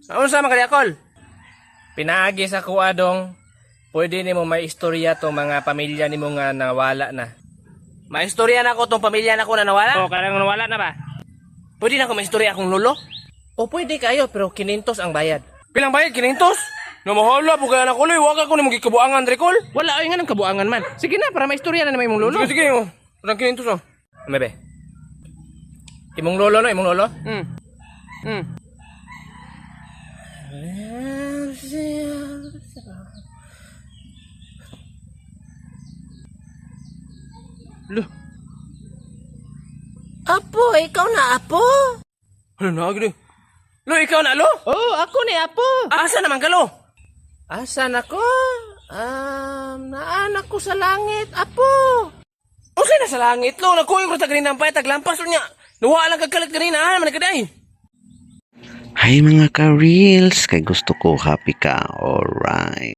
Ano sa mga kol? Pinaagi sa kuadong, pwede nimo may istorya tong mga pamilya nimo nga nawala na. May istorya na ko tong pamilya na ko na nawala? Oo, karang nawala na ba? Pwede na ko may istorya akong lolo? O pwede kayo, pero 500 ang bayad. Pilang bayad? 500? Namahala po kaya na kuloy, wag ako na magkikabuangan, Recol. Wala, ay nga ng kabuangan man. Sige na, para may istorya na naman imong lolo. Sige, oh. Parang 500, oh. Mebe. Imong lolo, no? Imong lolo? Loh. Apo, ikaw na apo? Ano na, gini? Lo, ikaw na, lo? Oo, ako ni apo. Asa naman ka, lo? Asan ako? Naanak ko sa langit, apo. Okay na sa langit, lo. Nagkuyog ko ta ganina ang payat, taglampas lo niya. Nawa lang kagkalat ganina, ha? Managaday. Hi mga ka-reels, kay gusto ko happy ka, alright.